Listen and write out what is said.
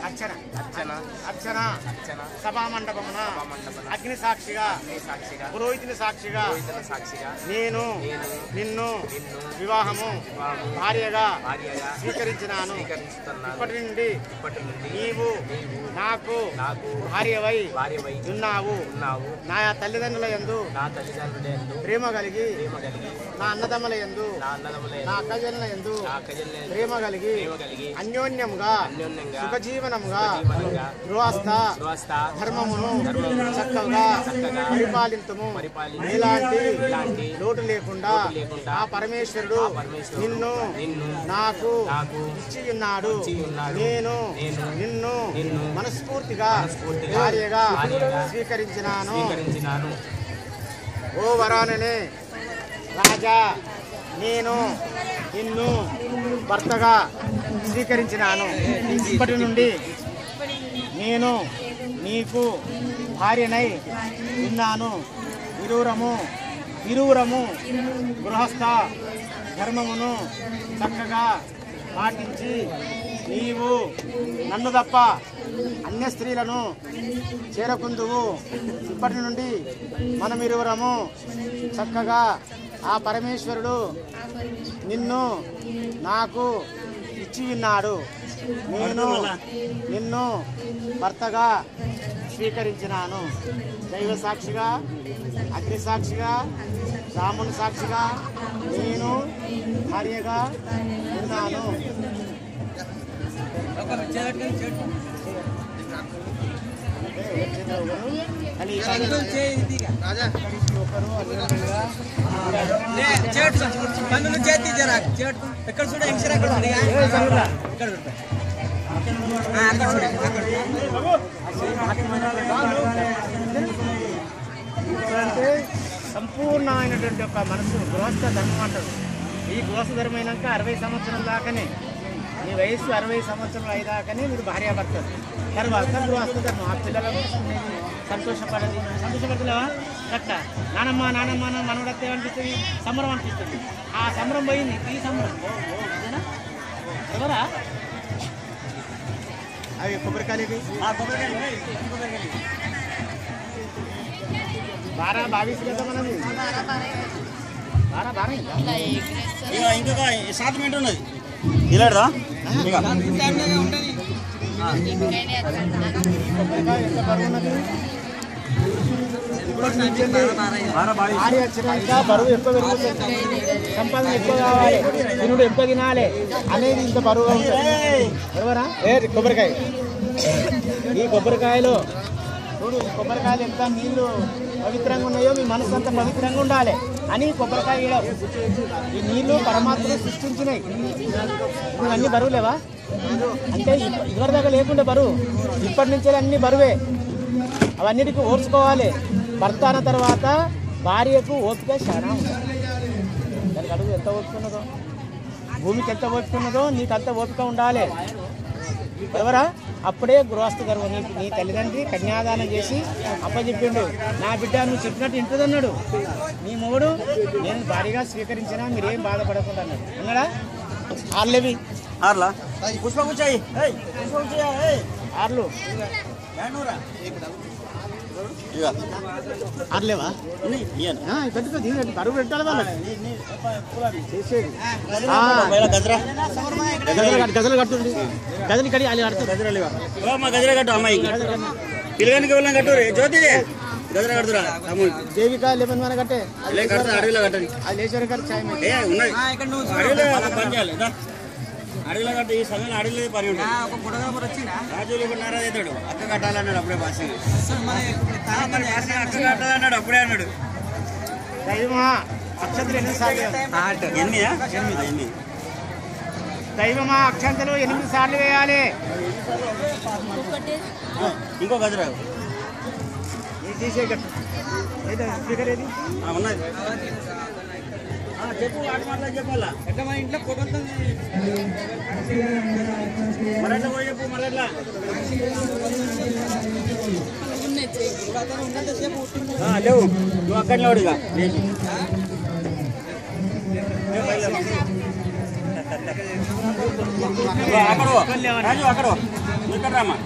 అర్చన అర్చన అర్చన సభా మండపమున అగ్ని సాక్షిగా పురోహితుని సాక్షిగా నేను నిన్ను వివాహము భార్యగా స్వీకరించినాను. ఇప్పటి నుండి నీవు నాకు భార్యవై ఉన్నావు. నా తల్లిదండ్రుల యందు ప్రేమ కలిగి, నా అన్నదమ్ముల యందు నా అక్కజనుల యందు ప్రేమ కలిగి అన్యోన్యంగా సుఖజీవనంగా గృహస్థ ధర్మమును చక్కగా పరిపాలింతుము. ఇలాంటి లోటు లేకుండా ఆ పరమేశ్వరుడు నిన్ను నాకు ఇచ్చి ఉన్నాడు. నేను నిన్ను మనస్ఫూర్తిగా భార్యగా స్వీకరించినాను. ఓ వరాననే రాజా, నేను నిన్ను భర్తగా స్వీకరించినాను. ఇప్పటి నుండి నేను నీకు భార్యనై ఉన్నాను. ఇరువురము గృహస్థ ధర్మమును చక్కగా పాటించి నీవు నన్ను తప్ప అన్య స్త్రీలను చేరకుందువు. ఇప్పటి నుండి మనమిరువురము చక్కగా ఆ పరమేశ్వరుడు నిన్ను నాకు ఇచ్చి ఉన్నాడు. నేను నిన్ను భర్తగా స్వీకరించినాను. దైవ సాక్షిగా, అగ్ని సాక్షిగా, రాముని సాక్షిగా నేను భార్యగా ఉన్నాను. సంపూర్ణమైనటువంటి ఒక మనసు గృహస్థ ధర్మం అంటారు. ఈ గృహస్థ ధర్మం అయినాక 60 సంవత్సరాల దాకానే, మీ వయస్సు 60 సంవత్సరాలు అయ్యాకనే మీరు భార్యాభర్తలు. తర్వాత గృహస్థ ధర్మం. ఆ పిల్లలకు సంతోషపడలేవా? కట్ట నానమ్మ మనవడత్తే అనిపిస్తుంది, సంబరం అనిపిస్తుంది. ఆ సంబరం పోయింది. ఈ సంబరం ఎవరా అవి కొబ్బరికాయలు బారా బావీస్ కదా మనది. బారా ఇంకొక 7 మినిట్ ఉన్నది. ఇలాడా భార్య వచ్చినాక బరువు ఎక్కువ పెరుగుతుంది, సంపాదన ఎక్కువ కావాలి, తినుడు ఎక్కువ తినాలి అనేది ఇంత బరువుగా ఉంటుంది. ఎవరా కొబ్బరికాయ. ఈ కొబ్బరికాయలో చూడు, కొబ్బరికాయలు ఎంత నీళ్లు పవిత్రంగా ఉన్నాయో మీ మనసు అంత పవిత్రంగా ఉండాలి అని కొబ్బరికాయ. ఈ నీళ్లు పరమాత్మను సృష్టించినాయి. ఇవన్నీ బరువు లేవా అంటే ఇదివరకు దాకా లేకుండా బరువు, ఇప్పటి నుంచే అన్ని బరువే. అవన్నిటికీ ఓర్చుకోవాలి. భర్త అన్న తర్వాత భార్యకు ఓపిక చాలా ఉండాలి. దానికి అడుగు ఎంత ఓపిక ఉన్నదో, భూమికి ఎంత ఓపిక ఉన్నదో నీకు అంత ఓపిక ఉండాలి. ఎవరా అప్పుడే గృహస్థ ధర్మం. నీ తల్లిదండ్రి కన్యాదానం చేసి అప్పచెప్పిండు, నా బిడ్డ నువ్వు చెప్పినట్టు ఇంటుందన్నాడు. నీ మూడు నేను భారీగా స్వీకరించినా మీరేం బాధపడకుండా అన్నాడు. అన్నాడా? ఆర్లేవి ఆర్లా పుష్ప కూర్చాయి ఆర్లు ఆర్లేవా బరువు పెట్టాలి వాళ్ళ చేసేది. గజలు కట్టుండి గజలు కడి అది కడుతుంది. గజలు కట్టు అమ్మాయికి పిల్లగానికి వెళ్ళాం కట్టు జ్యోతి గజలు కడుతురా దేవిక లేమని మన కట్టే అడవిలో కట్టండి. అది లేచారు కదా ఛాయ్ ఉన్నాయి అడవిలో పని చేయాలి. అడవిలో కట్టు. ఈ సమయంలో అడవిలో పని ఉంటుంది. రాజులు ఇప్పుడు నారాజు అవుతాడు. అక్క కట్టాలన్నాడు అప్పుడే భాష. అక్క కట్టాలన్నాడు అప్పుడే అన్నాడు. దైవమా అక్షంతలు 8 సార్లు. 8 దైవమా అక్షంతలు 8 సార్లు వేయాలి. ఇంకో గజరావు తీసే కట్టు స్పీకర్ ఏది ఉన్నది. చెప్పు వాటి మాటలు చెప్పాలా. ఎట్లా మన ఇంట్లో ఫోటోలు మరట్లా కూడా చెప్పు. మరట్లా లేవు నువ్వు అక్కడ లేవుడుగా అక్కడ రాజు అక్కడ ఇక్కడ రామ్మా